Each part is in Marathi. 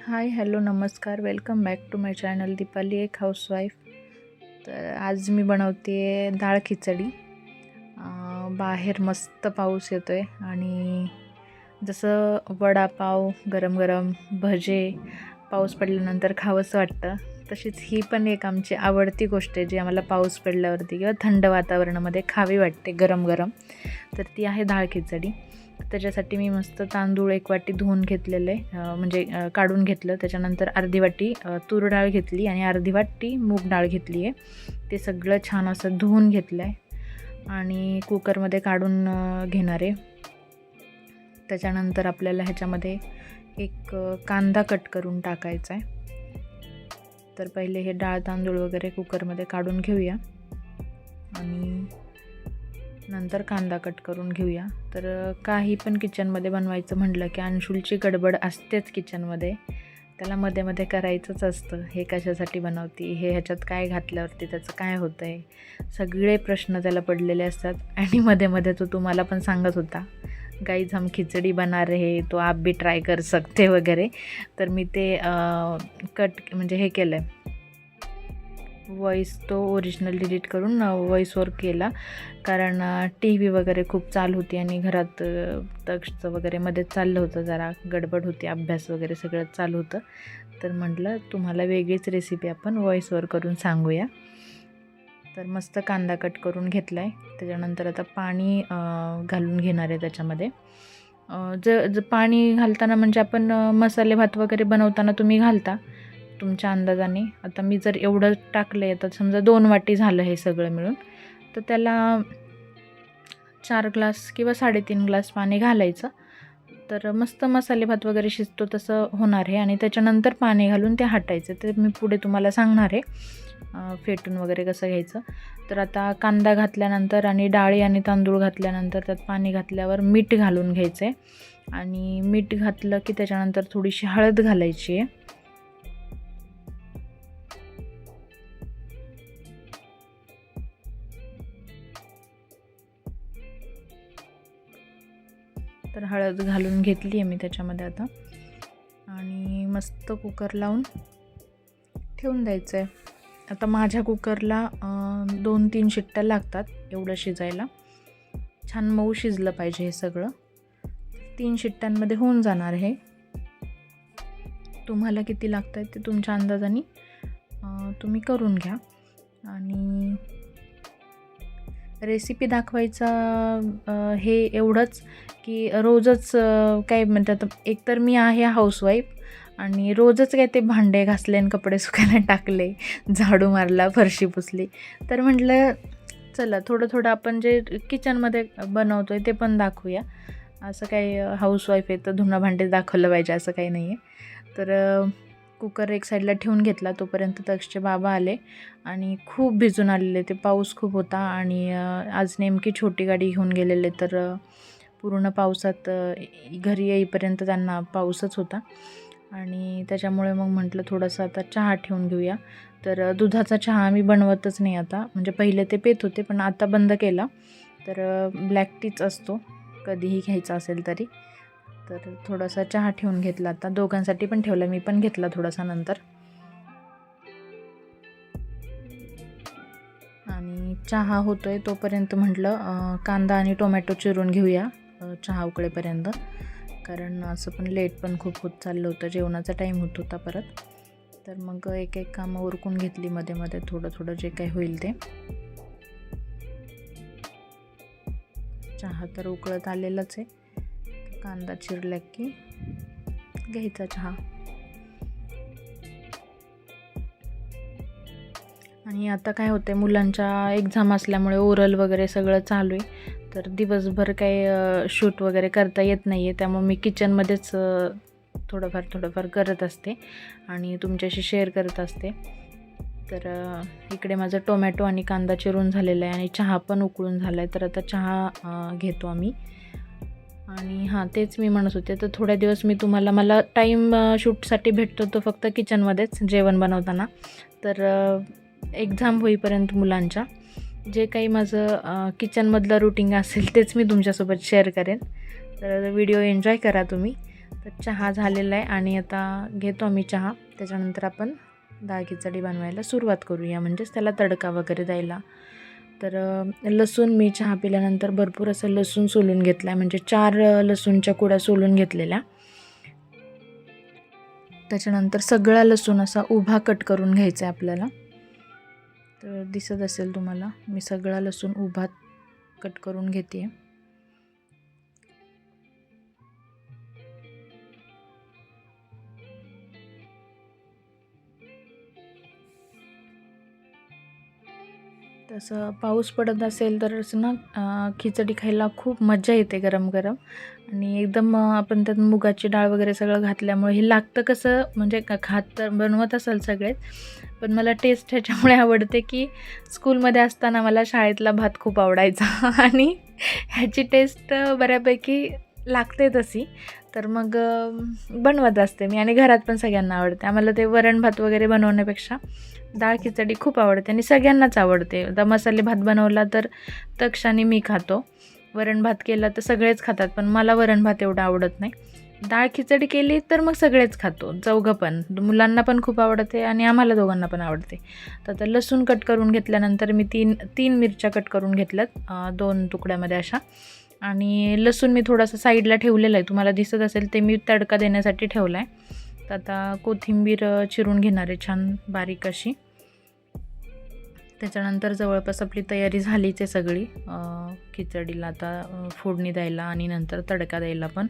हाय हॅलो नमस्कार, welcome back to my channel Deepali एक हाऊसवाईफ. तर आज मी बनवते डाळ खिचडी. बाहेर मस्त पाऊस येतो आहे आणि जसं वडापाव गरम गरम भजे पाऊस पडल्यानंतर खावंसं वाटतं, तशीच ही पण एक आमची आवडती गोष्ट आहे जी आम्हाला पाऊस पडल्यावरती किंवा थंड वातावरणामध्ये खावी वाटते गरम गरम. तर ती आहे डाळ खिचडी. त्याच्यासाठी मी मस्त तांदूळ 1 वाटी धुवून घेतलेले, म्हणजे काढून घेतलं. त्याच्यानंतर अर्धी वाटी तूर डाळ घेतली आणि अर्धी वाटी मूग डाळ घेतली आहे. ते सगळं छान असं धुवून घेतलं आहे आणि कुकरमध्ये काढून घेणार आहे. त्याच्यानंतर आपल्याला ह्याच्यामध्ये एक कांदा कट करून टाकायचा आहे. तर पहिले हे डाळ तांदूळ वगैरे कुकरमध्ये काढून घेऊया आणि नंतर कांदा कट करून घेऊया. तर काही पण किचनमध्ये बनवायचं म्हटलं की अंशुलची गडबड असतेच किचनमध्ये. त्याला मध्ये मध्ये करायचंच असतं, हे कशासाठी बनवती, हे ह्याच्यात काय घातल्यावरती त्याचं काय होतं आहे, सगळे प्रश्न त्याला पडलेले असतात. आणि मध्ये मध्ये तो तुम्हाला पण सांगत होता, गाईज हम खिचडी बना रहे तो आप भी ट्राय कर सकते वगैरे. तर मी ते म्हणजे हे केलं आहे, व्हॉईस तो ओरिजिनल डिलीट करून व्हॉईसवर केला. कारण टी व्ही वगैरे खूप चालू होती आणि घरात तक्षचं वगैरे मध्ये चाललं होतं, जरा गडबड होती, अभ्यास वगैरे सगळं चालू होतं. तर म्हटलं तुम्हाला वेगळीच रेसिपी आपण व्हॉईसवर करून सांगूया. तर मस्त कांदा कट करून घेतला आहे. त्याच्यानंतर आता पाणी घालून घेणार आहे त्याच्यामध्ये. पाणी घालताना म्हणजे आपण मसाले भात वगैरे बनवताना तुम्ही घालता तुमच्या अंदाजाने. आता मी जर एवढं टाकलं आहे, तर समजा 2 वाटी झालं हे सगळं मिळून, तर त्याला 4 ग्लास किंवा 3.5 ग्लास पाणी घालायचं. तर मस्त मसाले भात वगैरे शिजतो तसं होणार आहे आणि त्याच्यानंतर पाणी घालून ते हटायचं. ते मी पुढे तुम्हाला सांगणार आहे फेटून वगैरे कसं घ्यायचं. तर आता कांदा घातल्यानंतर आणि डाळी आणि तांदूळ घातल्यानंतर त्यात पाणी घातल्यावर मीठ घालून घ्यायचं आहे आणि मीठ घातलं की त्याच्यानंतर थोडीशी हळद घालायची आहे. तर हळद घालून घेतली आहे मी त्याच्यामध्ये आता आणि मस्त कुकर लावून ठेवून द्यायचं आहे. आता माझ्या कुकरला 2-3 शिट्ट्या लागतात एवढं शिजायला. छान मऊ शिजलं पाहिजे हे सगळं. 3 शिट्ट्यांमध्ये होऊन जाणार हे. तुम्हाला किती लागत आहे ते तुमच्या अंदाजाने तुम्ही करून घ्या. आणि रेसिपी दाखवायचा हे एवढंच की रोजच काय म्हणतात, एकतर मी आहे हाऊसवाईफ आणि रोजच काय ते भांडे घासले आणि कपडे सुकायला टाकले, झाडू मारला, फरशी पुसली. तर म्हटलं चला थोडं थोडं आपण जे किचनमध्ये बनवतो आहे ते पण दाखवूया. असं काही हाऊसवाईफ आहे तर धुणं भांडे दाखवलं पाहिजे असं काही नाही आहे. तर कुकर एक साईडला ठेवून घेतला. तोपर्यंत तक्षचे बाबा आले आणि खूप भिजून आलेले. ते पाऊस खूप होता आणि आज नेमकी छोटी गाडी घेऊन गेलेले. तर पूर्ण पावसात घरी येईपर्यंत त्यांना पाऊसच होता आणि त्याच्यामुळे मग म्हटलं थोडंसं आता चहा ठेवून घेऊया. तर दुधाचा चहा आम्ही बनवतच नाही आता, म्हणजे पहिले ते पित होते पण आता बंद केला. तर ब्लॅक टीच असतो कधीही घ्यायचा असेल तरी. तर थोडासा चहा ठेवून घेतला, आता दोघांसाठी पण ठेवला, मी पण घेतला थोडासा नंतर. आणि चहा होतोय तोपर्यंत म्हटलं कांदा आणि टोमॅटो चिरून घेऊया चहा उकळेपर्यंत. कारण असं पण लेट पण खूप होत चाललं होतं, जेवणाचा टाईम होत होता परत. तर मग एक एक कामं उरकून घेतली मध्ये मध्ये, थोडं थोडं जे काही होईल ते. चहा तर उकळत आलेलाच आहे. कांदा चिरला की घ्यायचा चहा. आणि आता काय होतं, मुलांच्या एक्झाम असल्यामुळे ओरल वगैरे सगळं चालू आहे. तर दिवसभर काही शूट वगैरे करता येत नाही आहे, त्यामुळे मी किचनमध्येच थोडंफार करत असते आणि तुमच्याशी शेअर करत असते. तर इकडे माझं टोमॅटो आणि कांदा चिरून झालेला आहे आणि चहा पण उकळून झाला आहे. तर आता चहा घेतो आम्ही. आणि हां, तेच मी म्हणत होते, तर थोड्या दिवस मी मला टाईम शूटसाठी भेटतो तो फक्त किचनमध्येच जेवण बनवताना. तर एक्झाम होईपर्यंत मुलांच्या जे काही माझं किचनमधलं रुटीन असेल तेच मी तुमच्यासोबत शेअर करेन. तर व्हिडिओ एन्जॉय करा तुम्ही. तर चहा झालेला आहे आणि आता घेतो आम्ही चहा. त्याच्यानंतर आपण डाळ खिचडी बनवायला सुरुवात करूया, म्हणजेच त्याला तडका वगैरे द्यायला. तर लसूण मी चहा पिल्यानंतर भरपूर असं लसूण सोलून घेतला आहे, म्हणजे 4 लसूणच्या कुड्या सोलून घेतलेल्या. त्याच्यानंतर सगळा लसूण असा उभा कट करून घ्यायचा आहे आपल्याला. तर दिसत असेल तुम्हाला, मी सगळा लसूण उभा कट करून घेते. तसं पाऊस पडत असेल तर असं ना खिचडी खायला खूप मजा येते गरम गरम. आणि एकदम आपण त्यात मुगाची डाळ वगैरे सगळं घातल्यामुळे हे लागतं कसं, म्हणजे खात तर बनवत असाल सगळेच, पण मला टेस्ट ह्याच्यामुळे आवडते की स्कूलमध्ये असताना मला शाळेतला भात खूप आवडायचा आणि ह्याची टेस्ट बऱ्यापैकी लागते तशी. तर मग बनवत असते मी, आणि घरात पण सगळ्यांना आवडते. आम्हाला ते वरण भात वगैरे बनवण्यापेक्षा डाळ खिचडी खूप आवडते आणि सगळ्यांनाच आवडते. आता मसाले भात बनवला तर तक्षाने मी खातो, वरण भात केला तर सगळेच खातात, पण मला वरण भात एवढं आवडत नाही. डाळ खिचडी केली तर मग सगळेच खातो, चौघं पण. मुलांना पण खूप आवडते आणि आम्हाला दोघांना पण आवडते. तर आता लसूण कट करून घेतल्यानंतर मी तीन मिरच्या कट करून घेतल्यात 2 तुकड्यामध्ये अशा. आणि लसूण मी थोडासा साईडला ठेवलेला आहे, तुम्हाला दिसत असेल, ते मी तडका देण्यासाठी ठेवला आहे. तर आता कोथिंबीर चिरून घेणार आहे छान बारीक अशी. त्याच्यानंतर जवळपास आपली तयारी झालीच आहे सगळी खिचडीला आता फोडणी द्यायला आणि नंतर तडका द्यायला पण.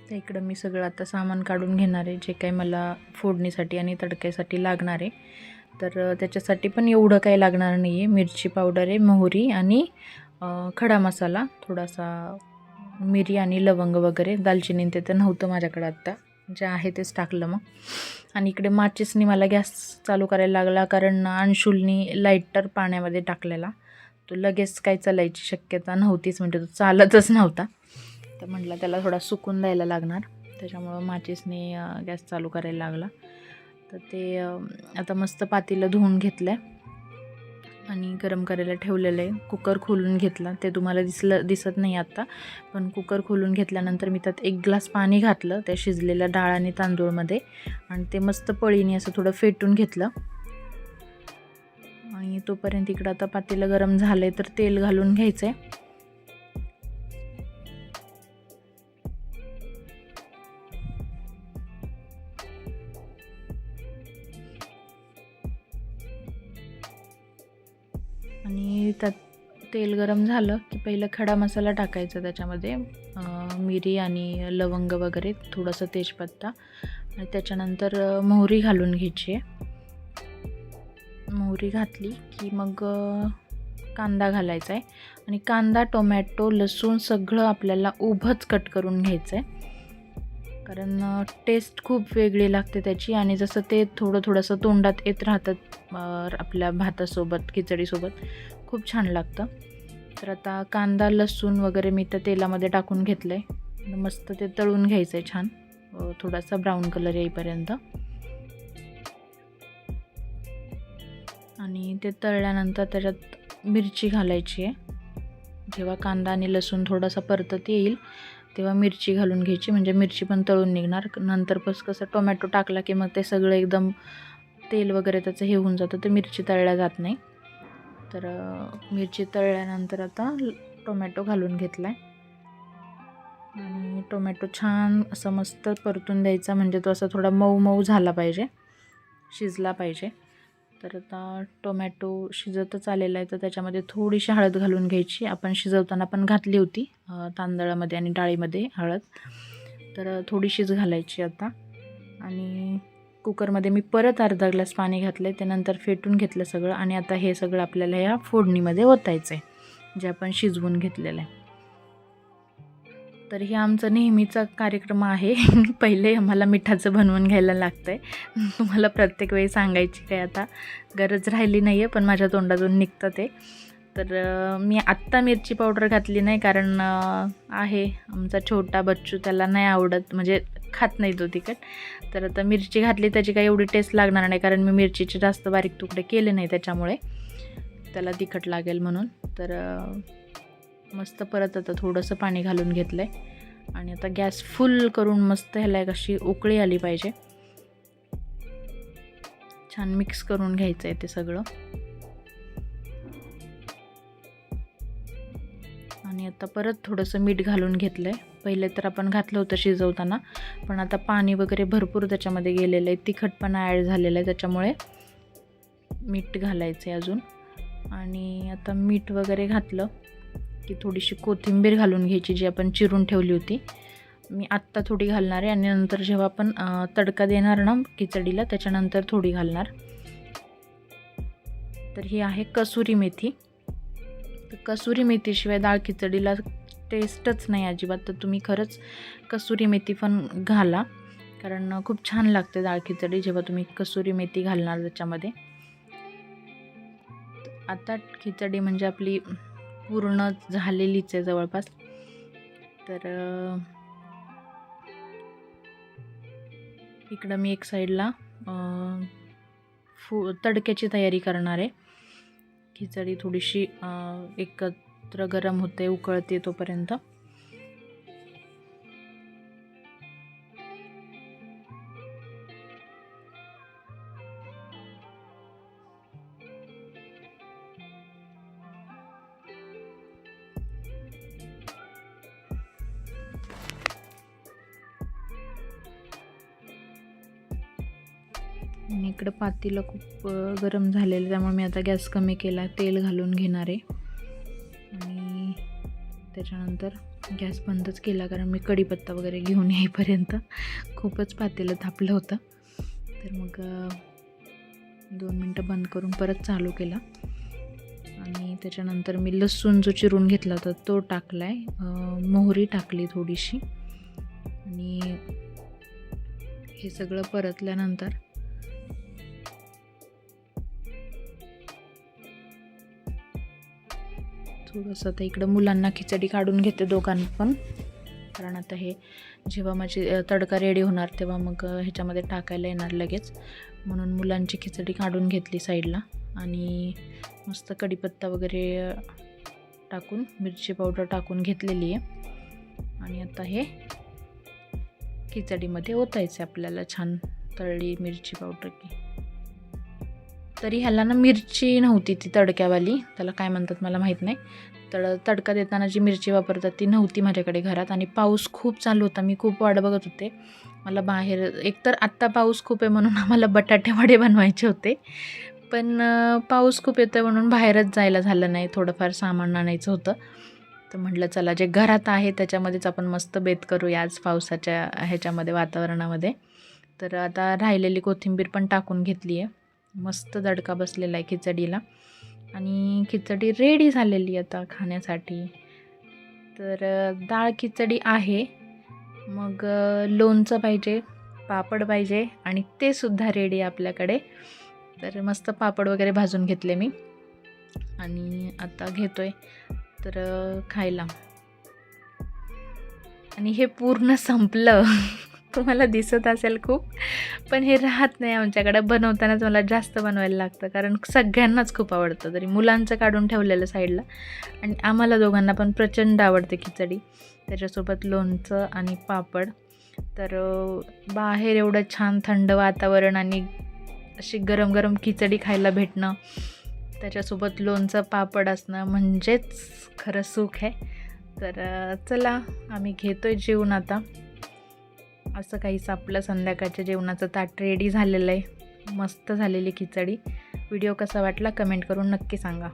तर इकडं मी सगळं आता सामान काढून घेणार आहे, जे काही मला फोडणीसाठी आणि तडक्यासाठी लागणार आहे. तर त्याच्यासाठी पण एवढं काही लागणार नाही आहे. मिरची पावडर आहे, मोहरी आणि खडा मसाला, थोडासा मिरी आणि लवंग वगैरे. दालचिनी ते तर नव्हतं माझ्याकडे आत्ता, जे आहे तेच टाकलं मग. आणि इकडे माचीसनी मला गॅस चालू करायला लागला, कारण अंशुलनी लाईटर पाण्यामध्ये टाकलेला. तो लगेच काही चालायची शक्यता नव्हतीच, म्हणजे तो चालतच नव्हता. तर म्हटलं त्याला थोडा सुकून द्यायला लागणार, त्याच्यामुळं माचीसने गॅस चालू करायला लागला. तर ते आता मस्त पातेलं धुवून घेतलं आहे आणि गरम करायला ठेवलेलं आहे. कुकर खोलून घेतला, ते तुम्हाला दिसत नाही आत्ता, पण कुकर खोलून घेतल्यानंतर मी त्यात 1 ग्लास पाणी घातलं त्या शिजलेल्या डाळ आणि तांदूळमध्ये, आणि ते मस्त पळीने असं थोडं फेटून घेतलं. आणि तोपर्यंत इकडं आता पातेलं गरम झालं आहे, तर तेल घालून घ्यायचं आहे. आणि त्यात तेल गरम झालं की पहिलं खडा मसाला टाकायचा, त्याच्यामध्ये मिरी आणि लवंग वगैरे, थोडंसं तेजपत्ता, आणि त्याच्यानंतर मोहरी घालून घ्यायची आहे. मोहरी घातली की मग कांदा घालायचा आहे, आणि कांदा, टोमॅटो, लसूण सगळं आपल्याला उभंच कट करून घ्यायचं आहे, कारण टेस्ट खूप वेगळी लागते त्याची. आणि जसं ते थोडंसं तोंडात येत राहतात आपल्या भातासोबत, खिचडीसोबत, खूप छान लागतं. तर आता कांदा, लसूण वगैरे मी त्या तेलामध्ये टाकून घेतलं आहे. मस्त ते तळून घ्यायचं आहे छान, थोडासा ब्राऊन कलर येईपर्यंत. आणि ते तळल्यानंतर त्याच्यात मिरची घालायची आहे. जेव्हा कांदा आणि लसूण थोडासा परतत येईल तेव्हा मिरची घालून घ्यायची, म्हणजे मिरची पण तळून निघणार. नंतर कसं टोमॅटो टाकला की मग ते सगळं एकदम तेल वगैरे त्याचं हे होऊन जातं, तर मिरची तळल्या जात नाही. तर मिरची तळल्यानंतर आता टोमॅटो घालून घेतला आहे, आणि टोमॅटो छान असं मस्त परतून द्यायचा, म्हणजे तो असा थोडा मऊ मऊ झाला पाहिजे, शिजला पाहिजे. तर आता टोमॅटो शिजतच आलेला आहे, तर त्याच्यामध्ये थोडीशी हळद घालून घ्यायची. आपण शिजवताना पण घातली होती तांदळामध्ये आणि डाळीमध्ये हळद, तर थोडीशीच घालायची आता. आणि कुकरमध्ये मी परत अर्धा ग्लास पाणी घातलं आहे, त्यानंतर फेटून घेतलं सगळं. आणि आता हे सगळं आपल्याला या फोडणीमध्ये ओतायचं आहे, जे आपण शिजवून घेतलेलं आहे. तर हे आमचा नेहमीचा कार्यक्रम आहे. पहिले आम्हाला मिठाचं बनवून घ्यायला लागतं आहे. तुम्हाला प्रत्येक वेळी सांगायची काही आता गरज राहिली नाही आहे, पण माझ्या तोंडातून निघतं ते. मी आत्ता मिरची पावडर घातली नाही, कारण आहे आमचा छोटा बच्चू, त्याला नाही आवडत, म्हणजे खात नाही तो तिखट. तर आता मिरची घातली त्याची काही एवढी टेस्ट लागणार नाही, कारण मी मिरचीचे जास्त बारीक तुकडे केले नाही, त्याच्यामुळे त्याला तिखट लागेल म्हणून. तर मस्त परत आता थोडंसं पाणी घालून घेतलं आहे आणि आता गॅस फुल करून मस्त ह्याला एक अशी उकळी आली पाहिजे. छान मिक्स करून घ्यायचं आहे ते सगळं. आणि आता परत थोडंसं मीठ घालून घेतलं आहे. पहिले तर आपण घातलं होतं शिजवताना, पण आता पाणी वगैरे भरपूर त्याच्यामध्ये गेलेलं आहे, तिखटपणा ॲड झालेला आहे, त्याच्यामुळे मीठ घालायचं आहे अजून. आणि आता मीठ वगैरे घातलं की थोडीशी कोथिंबीर घालून घ्यायची, जी आपण चिरून ठेवली होती. मी आत्ता थोडी घालणार आहे आणि नंतर जेव्हा आपण तडका देणार ना खिचडीला, त्याच्यानंतर थोडी घालणार. तर ही आहे कसुरी मेथी. तर कसुरी मेथीशिवाय डाळ खिचडीला टेस्टच नाही अजिबात. तर तुम्ही खरंच कसुरी मेथी पण घाला, कारण खूप छान लागते डाळ खिचडी जेव्हा तुम्ही कसुरी मेथी घालणार त्याच्यामध्ये. आता खिचडी म्हणजे आपली पूर्ण झालेलीच आहे जवळपास. तर इकडं मी एक साईडला तडक्याची तयारी करणार आहे. खिचडी थोडीशी एकत्र गरम होते, उकळते तोपर्यंत. आणि इकडं पातेलं खूप गरम झालेलं, त्यामुळे मी आता गॅस कमी केला, तेल घालून घेणार आहे आणि त्याच्यानंतर गॅस बंदच केला, कारण मी कढीपत्ता वगैरे घेऊन येईपर्यंत खूपच पातेलं तापलं होतं. तर मग 2 मिनटं बंद करून परत चालू केला आणि त्याच्यानंतर मी लसूण जो चिरून घेतला होता तो टाकला आहे, मोहरी टाकली थोडीशी आणि हे सगळं परतल्यानंतर थोडंसं आता इकडं मुलांना खिचडी काढून घेते दोघांना पण, कारण आता हे जेव्हा माझी तडका रेडी होणार तेव्हा मग ह्याच्यामध्ये टाकायला येणार लगेच, म्हणून मुलांची खिचडी काढून घेतली साईडला. आणि मस्त कढीपत्ता वगैरे टाकून मिरची पावडर टाकून घेतलेली आहे आणि आता हे खिचडीमध्ये ओतायचं आपल्याला छान तळली मिरची पावडर की. तरी ह्याला ना मिरची नव्हती ती तडक्यावाली, त्याला काय म्हणतात मला माहीत नाही. तडका देताना जी मिरची वापरतात ती नव्हती माझ्याकडे घरात आणि पाऊस खूप चालू होता, मी खूप वाट बघत होते. मला बाहेर एकतर आत्ता पाऊस खूप आहे म्हणून आम्हाला बटाटे वडे बनवायचे होते, पण पाऊस खूप येतो म्हणून बाहेरच जायला झालं नाही, थोडंफार सामान आणायचं होतं. तर म्हटलं चला जे घरात आहे त्याच्यामध्येच आपण मस्त बेत करूया आज पावसाच्या ह्याच्यामध्ये वातावरणामध्ये. तर आता राहिलेली कोथिंबीर पण टाकून घेतली आहे, मस्त तडका बसलेला आहे खिचडीला आणि खिचडी रेडी झालेली आता खाण्यासाठी. तर डाळ खिचडी आहे, मग लोणचं पाहिजे, पापड पाहिजे आणि ते सुद्धा रेडी आपल्याकडे. तर मस्त पापड वगैरे भाजून घेतले मी आणि आता घेतोय तर खायला. आणि हे पूर्ण संपलं तुम्हाला दिसत असेल खूप, पण हे राहत नाही आमच्याकडे. बनवतानाच मला जास्त बनवायला लागतं, कारण सगळ्यांनाच खूप आवडतं. तरी मुलांचं काढून ठेवलेलं साईडला आणि आम्हाला दोघांना पण प्रचंड आवडते खिचडी, त्याच्यासोबत लोणचं आणि पापड. तर बाहेर एवढं छान थंड वातावरण आणि अशी गरम गरम खिचडी खायला भेटणं, त्याच्यासोबत लोणचं पापड असणं म्हणजेच खरं सुख आहे. तर चला आम्ही घेतोय जेवण आता. असं काहीच आपलं संध्याकाळच्या जेवणाचं ताट रेडी झालेलं आहे. मस्त झालेली खिचडी. व्हिडिओ कसा वाटला कमेंट करून नक्की सांगा.